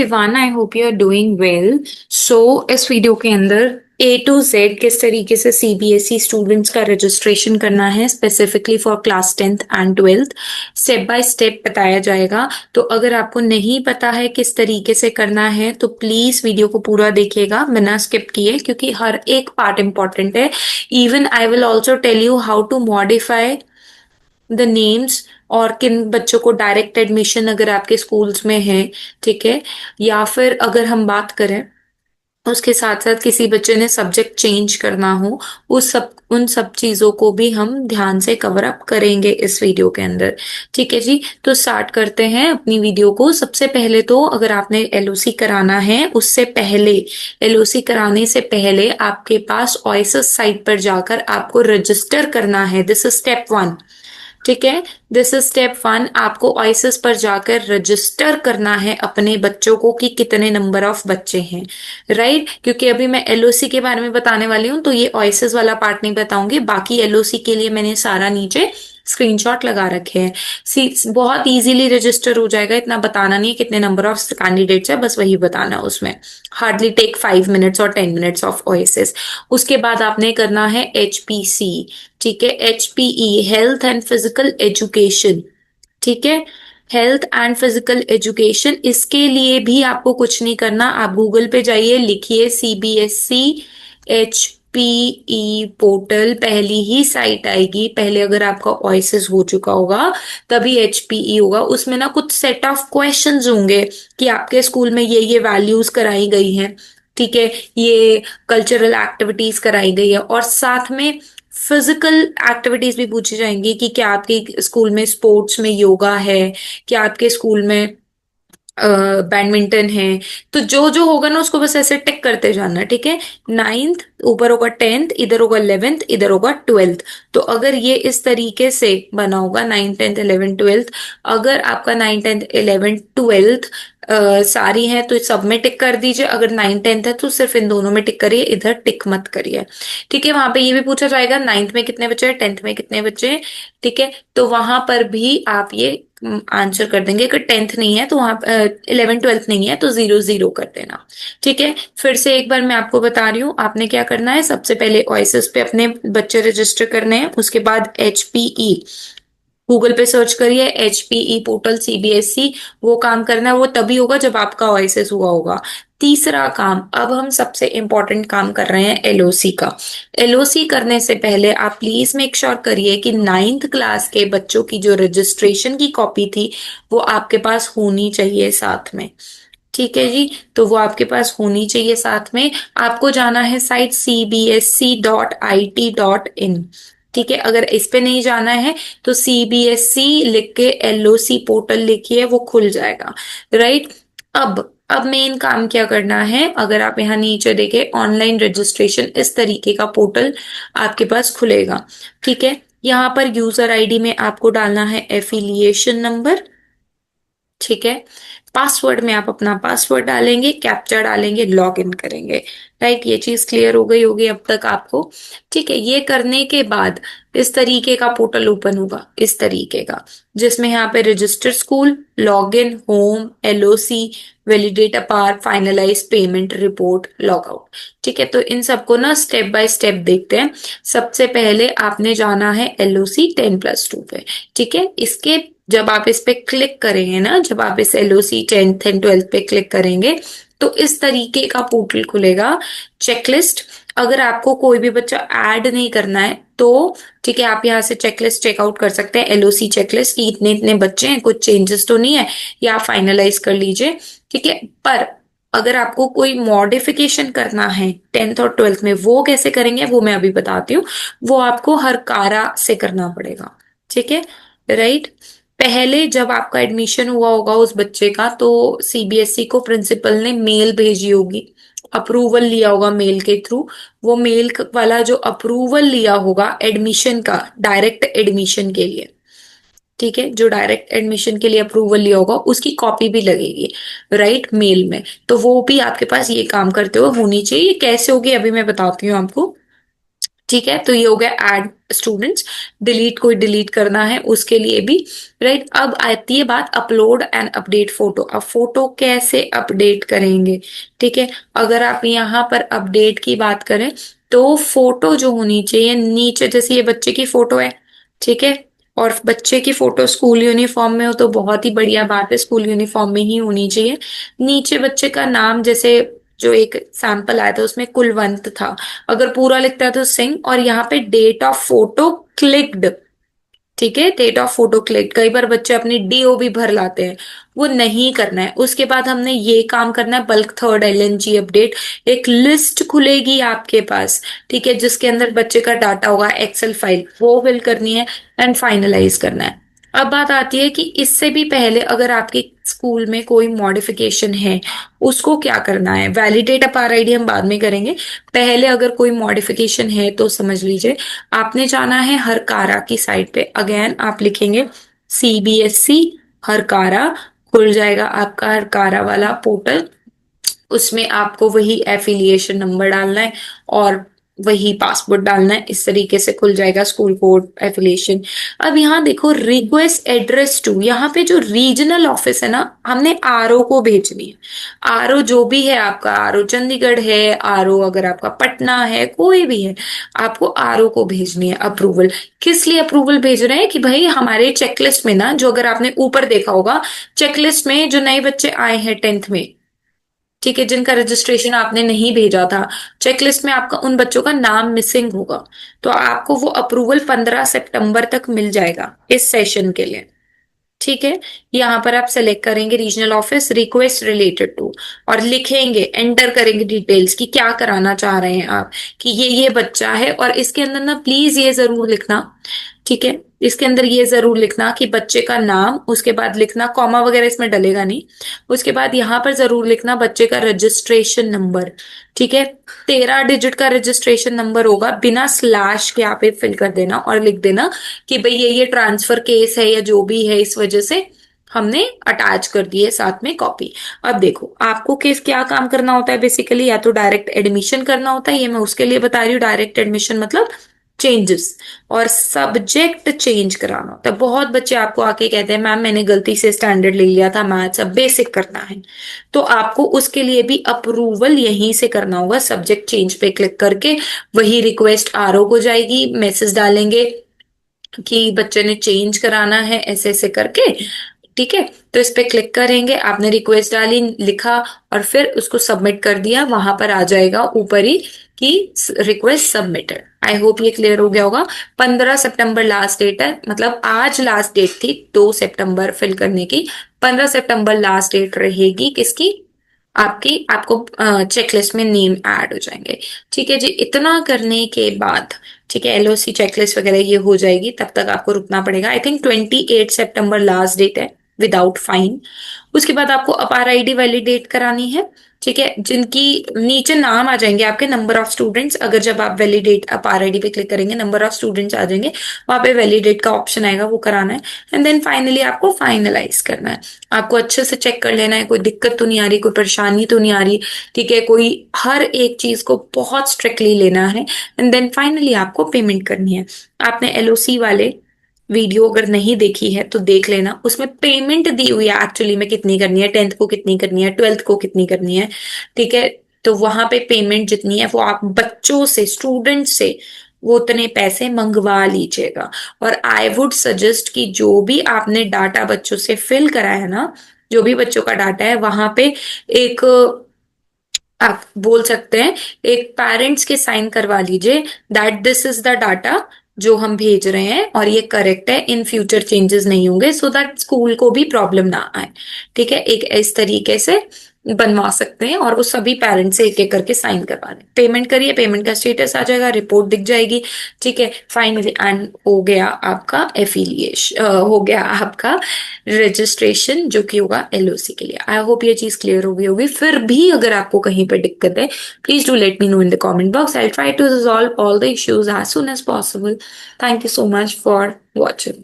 Ivan, I hope you are doing well. So इस video के अंदर A to Z किस तरीके से CBSE स्टूडेंट्स का रजिस्ट्रेशन करना है specifically for class 10th and 12th step by step बताया जाएगा। तो अगर आपको नहीं पता है किस तरीके से करना है तो प्लीज वीडियो को पूरा देखिएगा बिना स्किप किए, क्योंकि हर एक पार्ट इंपॉर्टेंट है। Even I will also tell you how to modify the names और किन बच्चों को डायरेक्ट एडमिशन अगर आपके स्कूल्स में है, ठीक है, या फिर अगर हम बात करें उसके साथ साथ किसी बच्चे ने सब्जेक्ट चेंज करना हो, उन सब चीजों को भी हम ध्यान से कवर अप करेंगे इस वीडियो के अंदर। ठीक है जी, तो स्टार्ट करते हैं अपनी वीडियो को। सबसे पहले तो अगर आपने LOC कराना है उससे पहले, LOC कराने से पहले आपके पास ओएसएस साइट पर जाकर आपको रजिस्टर करना है। This is step 1। ठीक है, दिस इज स्टेप 1। आपको ओएसिस पर जाकर रजिस्टर करना है अपने बच्चों को कि कितने नंबर ऑफ बच्चे हैं, राइट। क्योंकि अभी मैं LOC के बारे में बताने वाली हूँ तो ये ओएसिस वाला पार्ट नहीं बताऊंगी, बाकी LOC के लिए मैंने सारा नीचे स्क्रीनशॉट लगा रखे हैं। बहुत इजीली रजिस्टर हो जाएगा, इतना बताना नहीं है कितने नंबर ऑफ कैंडिडेट्स है, बस वही बताना है उसमें। हार्डली टेक 5 मिनट्स और 10 मिनट्स ऑफ ओएसिस। उसके बाद आपने करना है HPC। ठीक है, HPE health and physical education. ठीक है, हेल्थ एंड फिजिकल एजुकेशन, इसके लिए भी आपको कुछ नहीं करना। आप गूगल पे जाइए, लिखिए CBSE HPE पोर्टल, पहली ही साइट आएगी। पहले अगर आपका ओएसिस हो चुका होगा तभी HPE होगा। उसमें ना कुछ सेट ऑफ क्वेश्चंस होंगे कि आपके स्कूल में ये वैल्यूज कराई गई हैं, ठीक है, ये कल्चरल एक्टिविटीज कराई गई है, और साथ में फिजिकल एक्टिविटीज भी पूछी जाएंगी कि क्या आपके स्कूल में स्पोर्ट्स में योगा है, क्या आपके स्कूल में बैडमिंटन है। तो जो जो होगा ना उसको बस ऐसे टिक करते जाना, ठीक है। 9th ऊपर होगा, 10th इधर होगा, 11th इधर होगा, 12th। तो अगर ये इस तरीके से बना होगा 9th 10th 11th 12th, अगर आपका 9th 10th 11th 12th सारी है तो सब में टिक कर दीजिए। अगर 9th 10th है तो सिर्फ इन दोनों में टिक करिए, इधर टिक मत करिए। ठीक है, वहां पे ये भी पूछा जाएगा 9th में कितने बच्चे हैं, 10th में कितने बच्चे हैं। ठीक है, तो वहां पर भी आप ये आंसर कर देंगे। अगर 10th नहीं है तो वहां 11th 12th नहीं है तो 0 0 कर देना। ठीक है, फिर से एक बार मैं आपको बता रही हूँ आपने क्या करना है। सबसे पहले ओएसिस पे अपने बच्चे रजिस्टर करने हैं, उसके बाद HPE गूगल पे सर्च करिए, HPE पोर्टल CBSE। वो काम करना है, वो तभी होगा जब आपका ओएसिस हुआ होगा। तीसरा काम, अब हम सबसे इंपॉर्टेंट काम कर रहे हैं LOC का। LOC करने से पहले आप प्लीज मेक श्योर करिए कि 9th क्लास के बच्चों की जो रजिस्ट्रेशन की कॉपी थी वो आपके पास होनी चाहिए साथ में। ठीक है जी, तो वो आपके पास होनी चाहिए साथ में। आपको जाना है साइट cbsc.it.in। ठीक है, अगर इस पे नहीं जाना है तो CBSE लिख के LOC पोर्टल लिखिए, वो खुल जाएगा, राइट। अब मेन काम क्या करना है, अगर आप यहाँ नीचे देखें ऑनलाइन रजिस्ट्रेशन, इस तरीके का पोर्टल आपके पास खुलेगा। ठीक है, यहाँ पर यूजर आईडी में आपको डालना है एफिलिएशन नंबर। ठीक है, पासवर्ड में आप अपना पासवर्ड डालेंगे, कैप्चा डालेंगे, लॉग इन करेंगे, राइट। ये चीज क्लियर हो गई होगी अब तक आपको। ठीक है, ये करने के बाद इस तरीके का पोर्टल ओपन होगा, इस तरीके का, जिसमें यहाँ पे register school, log in, home, LOC, validate APAAR, finalise payment, report, log out. ठीक है, तो इन सबको ना स्टेप बाय स्टेप देखते हैं। सबसे पहले आपने जाना है LOC 10+2 पे। ठीक है, इसके जब आप इस पे क्लिक करेंगे ना, जब आप इस LOC 10th एंड 12th पे क्लिक करेंगे तो इस तरीके का पोर्टल खुलेगा। चेकलिस्ट, अगर आपको कोई भी बच्चा ऐड नहीं करना है तो ठीक है, आप यहाँ से चेकलिस्ट चेकआउट कर सकते हैं, LOC चेकलिस्ट की इतने इतने बच्चे हैं, कुछ चेंजेस तो नहीं है, या आप फाइनलाइज कर लीजिए। ठीक है, पर अगर आपको कोई मॉडिफिकेशन करना है 10th और 12th में, वो कैसे करेंगे वो मैं अभी बताती हूँ। वो आपको हर कारा से करना पड़ेगा। ठीक है, राइट। पहले जब आपका एडमिशन हुआ होगा उस बच्चे का तो CBSE को प्रिंसिपल ने मेल भेजी होगी, अप्रूवल लिया होगा मेल के थ्रू। वो मेल वाला जो अप्रूवल लिया होगा एडमिशन का, डायरेक्ट एडमिशन के लिए, ठीक है, जो डायरेक्ट एडमिशन के लिए अप्रूवल लिया होगा उसकी कॉपी भी लगेगी, राइट, मेल में। तो वो भी आपके पास ये काम करते हुए होनी चाहिए। कैसे होगी अभी मैं बताती हूँ आपको। ठीक है, तो ये हो गया ऐड स्टूडेंट्स। डिलीट, कोई डिलीट करना है उसके लिए भी, राइट। अब आती है बात अपलोड एंड अपडेट फोटो। अब फोटो कैसे अपडेट करेंगे, ठीक है। अगर आप यहाँ पर अपडेट की बात करें तो फोटो जो होनी चाहिए नीचे, जैसे ये बच्चे की फोटो है, ठीक है, और बच्चे की फोटो स्कूल यूनिफॉर्म में हो तो बहुत ही बढ़िया बात है, स्कूल यूनिफॉर्म में ही होनी चाहिए। नीचे बच्चे का नाम, जैसे जो एक सैंपल आया था उसमें कुलवंत था, अगर पूरा लिखता है तो सिंह, और यहाँ पे डेट ऑफ फोटो क्लिक्ड, ठीक है, डेट ऑफ फोटो क्लिक। कई बार बच्चे अपनी डीओ भी भर लाते हैं, वो नहीं करना है। उसके बाद हमने ये काम करना है, बल्क थर्ड एलएनजी अपडेट। एक लिस्ट खुलेगी आपके पास, ठीक है, जिसके अंदर बच्चे का डाटा होगा, एक्सेल फाइल, वो फिल करनी है एंड फाइनलाइज करना है। अब बात आती है कि इससे भी पहले अगर आपके स्कूल में कोई मॉडिफिकेशन है, उसको क्या करना है। वैलिडेट अप आर आईडी हम बाद में करेंगे, पहले अगर कोई मॉडिफिकेशन है तो समझ लीजिए आपने जाना है हरकारा की साइट पे। अगेन आप लिखेंगे सीबीएसई हरकारा, खुल जाएगा आपका हरकारा वाला पोर्टल। उसमें आपको वही एफिलिएशन नंबर डालना है और वही पासवर्ड डालना है, इस तरीके से खुल जाएगा स्कूल कोड एफिलिएशन। अब यहाँ देखो रिक्वेस्ट एड्रेस टू, यहाँ पे जो रीजनल ऑफिस है ना, हमने आरओ को भेजनी है। आरओ जो भी है आपका, आरओ चंडीगढ़ है, आरओ अगर आपका पटना है, कोई भी है, आपको आरओ को भेजनी है अप्रूवल। किस लिए अप्रूवल भेज रहे हैं कि भाई हमारे चेकलिस्ट में ना, जो अगर आपने ऊपर देखा होगा चेकलिस्ट में, जो नए बच्चे आए हैं 10th में, ठीक है, जिनका रजिस्ट्रेशन आपने नहीं भेजा था, चेकलिस्ट में आपका उन बच्चों का नाम मिसिंग होगा, तो आपको वो अप्रूवल 15 सितंबर तक मिल जाएगा इस सेशन के लिए, ठीक है। यहाँ पर आप सेलेक्ट करेंगे regional office request related to, और लिखेंगे, एंटर करेंगे डिटेल्स कि क्या कराना चाह रहे हैं आप, कि ये बच्चा है। और इसके अंदर ना प्लीज ये जरूर लिखना, ठीक है, इसके अंदर ये जरूर लिखना कि बच्चे का नाम, उसके बाद लिखना, कॉमा वगैरह इसमें डलेगा नहीं, उसके बाद यहाँ पर जरूर लिखना बच्चे का रजिस्ट्रेशन नंबर, ठीक है। 13 डिजिट का रजिस्ट्रेशन नंबर होगा, बिना स्लैश के आप फिल कर देना और लिख देना कि भाई ये ट्रांसफर केस है या जो भी है, इस वजह से हमने अटैच कर दिए साथ में कॉपी। अब देखो आपको केस क्या काम करना होता है बेसिकली, या तो डायरेक्ट एडमिशन करना होता है, ये मैं उसके लिए बता रही हूँ। डायरेक्ट एडमिशन मतलब चेंजेस, और सब्जेक्ट चेंज कराना होता है। बहुत बच्चे आपको आके कहते हैं मैम मैंने गलती से स्टैंडर्ड ले लिया था मैथ्स, अब बेसिक करना है, तो आपको उसके लिए भी अप्रूवल यहीं से करना होगा, सब्जेक्ट चेंज पे क्लिक करके। वही रिक्वेस्ट आरओ को जाएगी, मैसेज डालेंगे कि बच्चे ने चेंज कराना है ऐसे ऐसे करके, ठीक है। तो इस पे क्लिक करेंगे, आपने रिक्वेस्ट डाली, लिखा और फिर उसको सबमिट कर दिया, वहां पर आ जाएगा ऊपर ही कि रिक्वेस्ट सबमिटेड। आई होप ये क्लियर हो गया होगा। 15 सितंबर लास्ट डेट है, मतलब आज लास्ट डेट थी 2 सितंबर फिल करने की, 15 सितंबर लास्ट डेट रहेगी किसकी, आपकी। आपको चेकलिस्ट में नेम ऐड हो जाएंगे, ठीक है जी। इतना करने के बाद, ठीक है, एलओसी चेकलिस्ट वगैरह ये हो जाएगी, तब तक आपको रुकना पड़ेगा। आई थिंक 28 सितंबर लास्ट डेट है विदाउट फाइन। उसके बाद आपको अपार आईडी वैलिडेट करानी है, ठीक है, जिनकी नीचे नाम आ जाएंगे आपके, नंबर ऑफ स्टूडेंट्स। अगर जब आप वैलिडेट अपार आईडी पे क्लिक करेंगे नंबर ऑफ स्टूडेंट्स आ जाएंगे, वहां पे वैलिडेट का ऑप्शन आएगा, वो कराना है। एंड देन फाइनली आपको फाइनलाइज करना है। आपको अच्छे से चेक कर लेना है कोई दिक्कत तो नहीं आ रही, कोई परेशानी तो नहीं आ रही, ठीक है, कोई हर एक चीज को बहुत स्ट्रिक्टली लेना है। एंड देन फाइनली आपको पेमेंट करनी है। आपने एलओसी वाले वीडियो अगर नहीं देखी है तो देख लेना, उसमें पेमेंट दी हुई है एक्चुअली में कितनी करनी है, 10th को कितनी करनी है, 12th को कितनी करनी है, ठीक है। तो वहां पे पेमेंट जितनी है वो आप बच्चों से, स्टूडेंट से वो उतने पैसे मंगवा लीजिएगा। और आई वुड सजेस्ट कि जो भी आपने डाटा बच्चों से फिल करा है ना, जो भी बच्चों का डाटा है, वहां पे एक, आप बोल सकते हैं, एक पेरेंट्स के साइन करवा लीजिए that this is the data जो हम भेज रहे हैं और ये करेक्ट है, इन फ्यूचर चेंजेस नहीं होंगे, सो दैट स्कूल को भी प्रॉब्लम ना आए, ठीक है। एक इस तरीके से बनवा सकते हैं और वो सभी पेरेंट्स से एक एक करके साइन करवा दें। पेमेंट करिए, पेमेंट का स्टेटस आ जाएगा, रिपोर्ट दिख जाएगी, ठीक है। फाइनली एंड हो गया आपका एफिलिएशन, हो गया आपका रजिस्ट्रेशन, जो कि होगा एलओसी के लिए। आई होप ये चीज क्लियर हो गई होगी। फिर भी अगर आपको कहीं पर दिक्कत है, please do let me know in the comment box. I try to resolve all the issues as soon as possible. Thank you so much for watching.